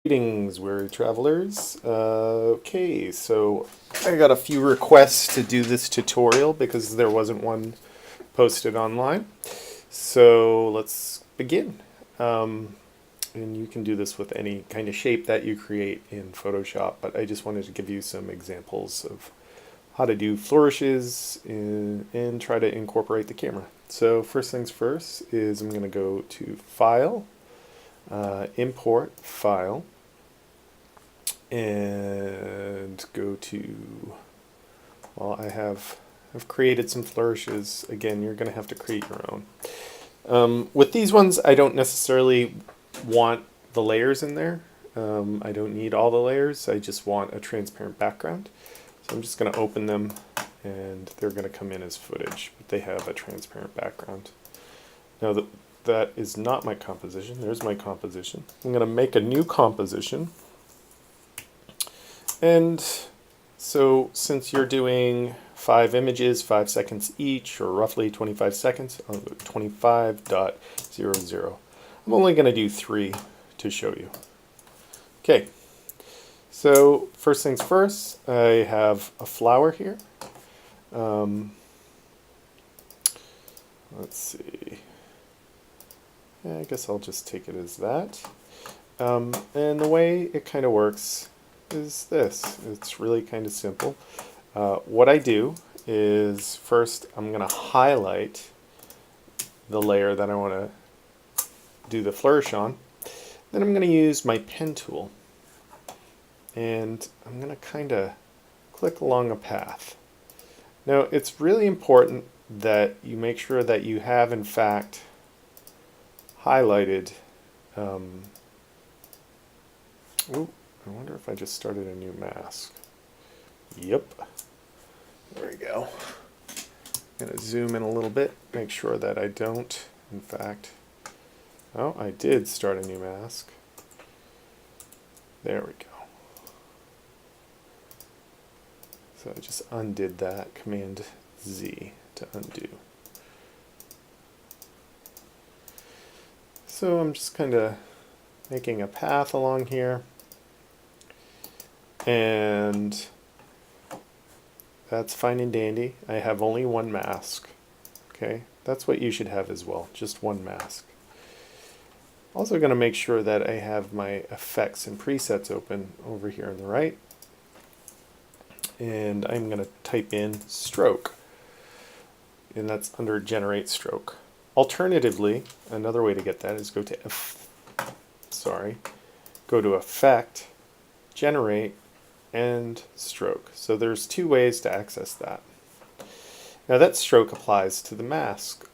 Greetings, weary travelers. Okay, so I got a few requests to do this tutorial because there wasn't one posted online. So let's begin. And you can do this with any kind of shape that you create in Photoshop, but I just wanted to give you some examples of how to do flourishes and try to incorporate the camera. So first things first is I'm going to go to File, Import File, and go to, well, I've created some flourishes. Again, you're going to have to create your own. With these ones, I don't necessarily want the layers in there. I don't need all the layers. I just want a transparent background. So I'm just going to open them, and they're going to come in as footage, but they have a transparent background. Now that is not my composition. There's my composition. I'm going to make a new composition. And so since you're doing 5 images, 5 seconds each, or roughly 25 seconds, I'll go 25.00. I'm only going to do 3 to show you. Okay, so first things first, I have a flower here. Let's see. Yeah, I guess I'll just take it as that. And the way it kind of works is this. It's really kind of simple. What I do is first I'm going to highlight the layer that I want to do the flourish on. Then I'm going to use my pen tool, and I'm going to kind of click along a path. Now it's really important that you make sure that you have in fact highlighted ooh, I wonder if I just started a new mask. Yep. There we go. I'm going to zoom in a little bit, make sure that I don't, in fact. Oh, I did start a new mask. There we go. So I just undid that. Command Z to undo. So I'm just kind of making a path along here. And that's fine and dandy. I have only one mask. Okay, that's what you should have as well, just one mask. Also going to make sure that I have my effects and presets open over here on the right. And I'm going to type in stroke. And that's under generate stroke. Alternatively, another way to get that is go to go to effect, generate, and stroke. So there's 2 ways to access that. Now that stroke applies to the mask.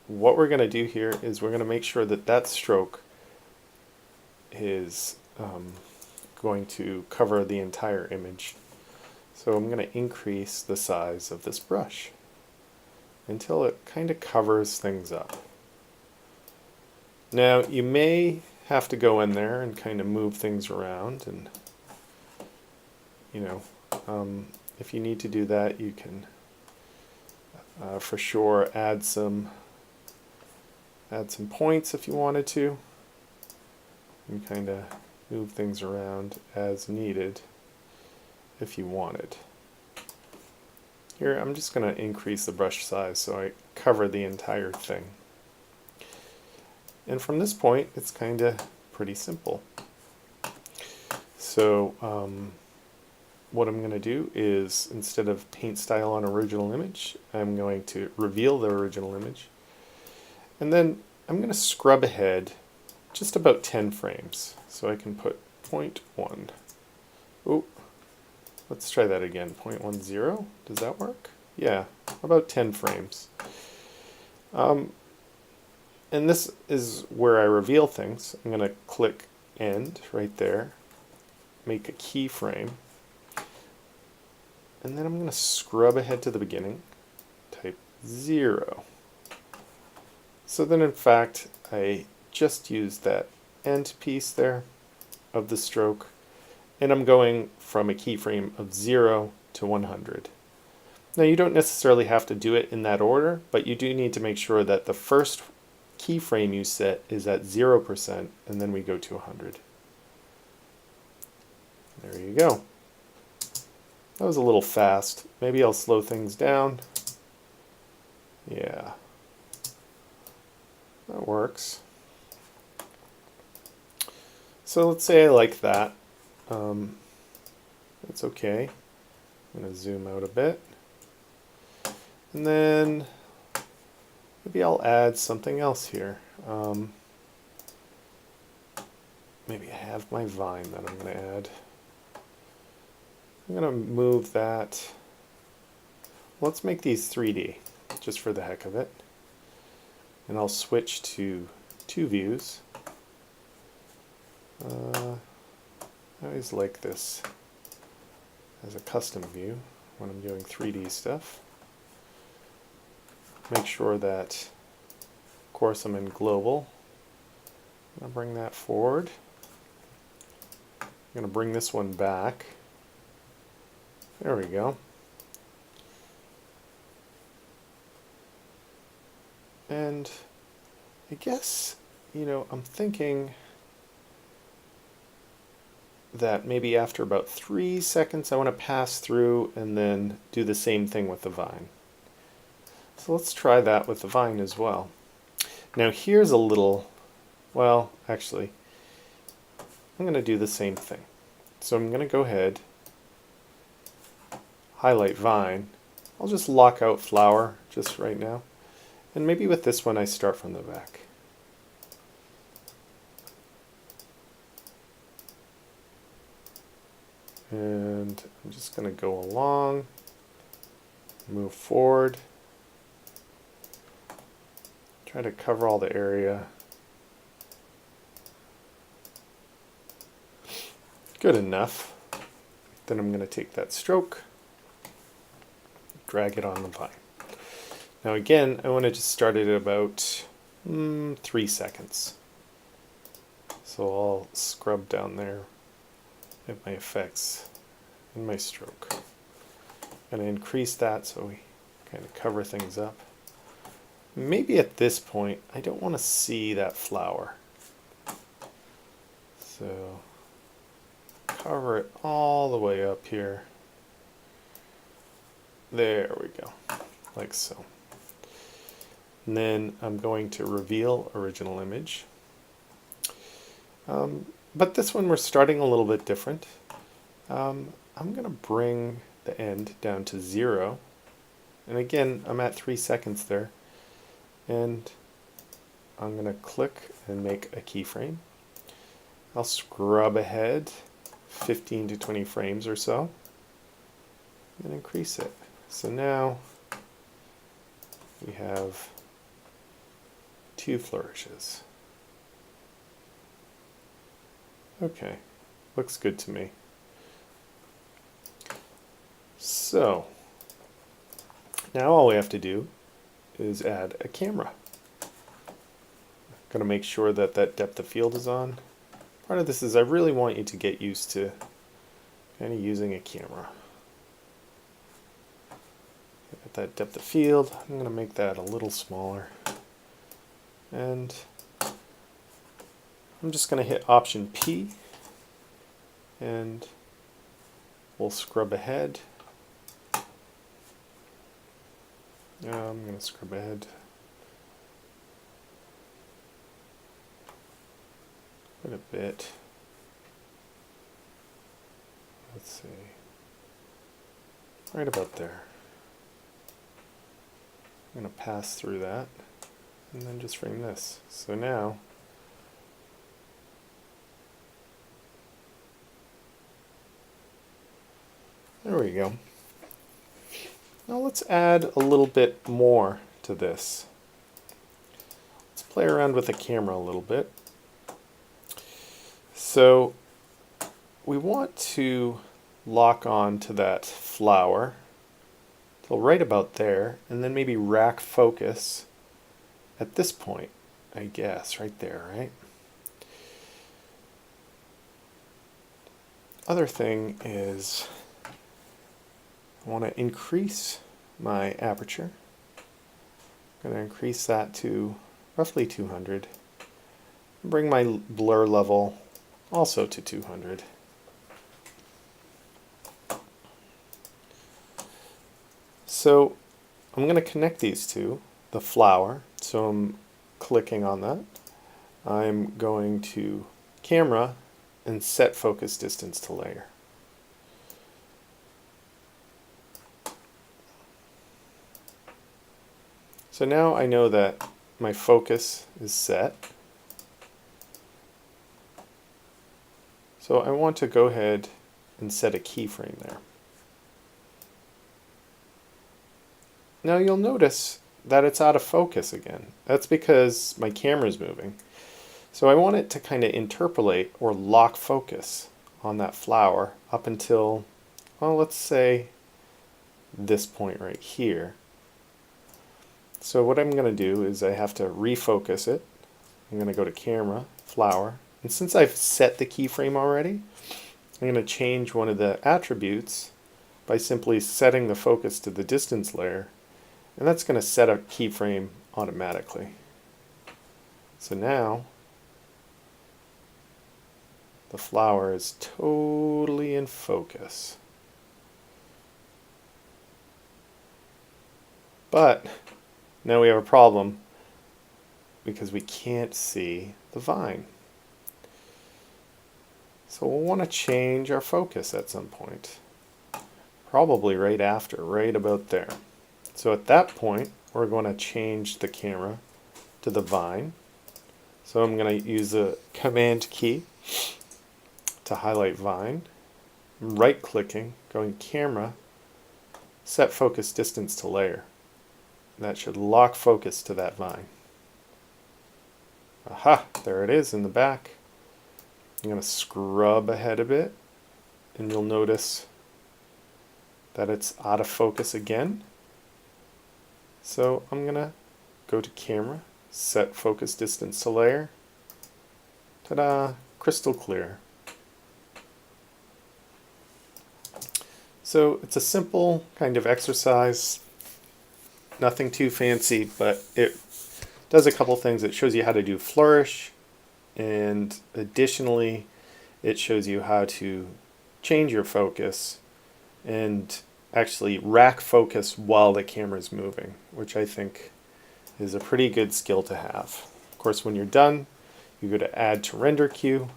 What we're going to do here is we're going to make sure that that stroke is going to cover the entire image. So I'm going to increase the size of this brush until it kind of covers things up. Now you may have to go in there and kind of move things around, and if you need to do that, you can for sure add some points if you wanted to, and kind of move things around as needed if you wanted. Here I'm just going to increase the brush size so I cover the entire thing. And from this point it's kind of pretty simple. So what I'm going to do is, instead of paint style on original image, I'm going to reveal the original image. And then I'm going to scrub ahead just about 10 frames. So I can put 0.1. Oh, let's try that again. 0.10. Does that work? Yeah, about 10 frames. And this is where I reveal things. I'm going to click End right there, make a keyframe. And then I'm going to scrub ahead to the beginning, type 0. So then in fact I just used that end piece there of the stroke, and I'm going from a keyframe of 0 to 100. Now you don't necessarily have to do it in that order, but you do need to make sure that the first keyframe you set is at 0%, and then we go to 100. There you go. That was a little fast. Maybe I'll slow things down. Yeah, that works. So let's say I like that. It's okay. I'm going to zoom out a bit. And then maybe I'll add something else here. Maybe I have my vine that I'm going to add. I'm going to move that. Let's make these 3D, just for the heck of it. And I'll switch to 2 views. I always like this as a custom view when I'm doing 3D stuff. Make sure that, of course, I'm in global. I'm going to bring that forward. I'm going to bring this one back. There we go. And I guess, I'm thinking that maybe after about 3 seconds I want to pass through and then do the same thing with the vine. So let's try that with the vine as well. Now here's a little, well, actually, I'm going to do the same thing. So I'm going to go ahead, highlight vine. I'll just lock out flower just right now. And maybe with this one I start from the back. And I'm just going to go along, move forward, try to cover all the area. Good enough. Then I'm going to take that stroke, drag it on the vine. Now again, I want to just start it at about 3 seconds. So I'll scrub down there at my effects and my stroke. I'm going to increase that so we kind of cover things up. Maybe at this point, I don't want to see that flower. So cover it all the way up here. There we go, like so. And then I'm going to reveal original image. But this one we're starting a little bit different. I'm going to bring the end down to 0. And again, I'm at 3 seconds there. And I'm going to click and make a keyframe. I'll scrub ahead 15 to 20 frames or so and increase it. So now we have 2 flourishes. Okay, looks good to me. So now all we have to do is add a camera. Going to make sure that that depth of field is on. Part of this is I really want you to get used to kind of using a camera. At that depth of field, I'm going to make that a little smaller. And I'm just going to hit Option P and we'll scrub ahead. I'm going to scrub ahead quite a bit. Let's see, right about there. I'm going to pass through that and then just frame this. So now there we go. Now let's add a little bit more to this. Let's play around with the camera a little bit. So we want to lock on to that flower till right about there, and then maybe rack focus at this point, I guess, right there, right? Other thing is I want to increase my aperture. I'm going to increase that to roughly 200. Bring my blur level also to 200. So I'm going to connect these two, the flower. So I'm clicking on that. I'm going to camera and set focus distance to layer. So now I know that my focus is set. So I want to go ahead and set a keyframe there. Now you'll notice that it's out of focus again. That's because my camera's moving. So I want it to kind of interpolate or lock focus on that flower up until, well, let's say this point right here. So what I'm going to do is I have to refocus it. I'm going to go to camera, flower, and since I've set the keyframe already, I'm going to change one of the attributes by simply setting the focus to the distance layer, and that's going to set a keyframe automatically. So now the flower is totally in focus. But now we have a problem because we can't see the vine. So we'll want to change our focus at some point. Probably right after, right about there. So at that point, we're going to change the camera to the vine. So I'm going to use the Command key to highlight vine. I'm right-clicking, going camera, set focus distance to layer. That should lock focus to that vine. Aha, there it is in the back. I'm going to scrub ahead a bit, and you'll notice that it's out of focus again. So I'm going to go to camera, set focus distance to layer. Ta-da, crystal clear. So it's a simple kind of exercise. Nothing too fancy, but it does a couple things. It shows you how to do Flourish, and additionally it shows you how to change your focus and actually rack focus while the camera is moving, which I think is a pretty good skill to have. Of course, when you're done, you go to Add to Render Queue.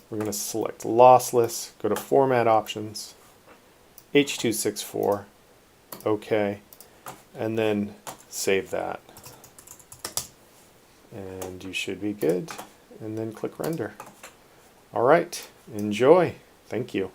We're going to select Lossless, go to Format Options, H.264, OK, and then save that. And you should be good. And then click Render. All right, enjoy. Thank you.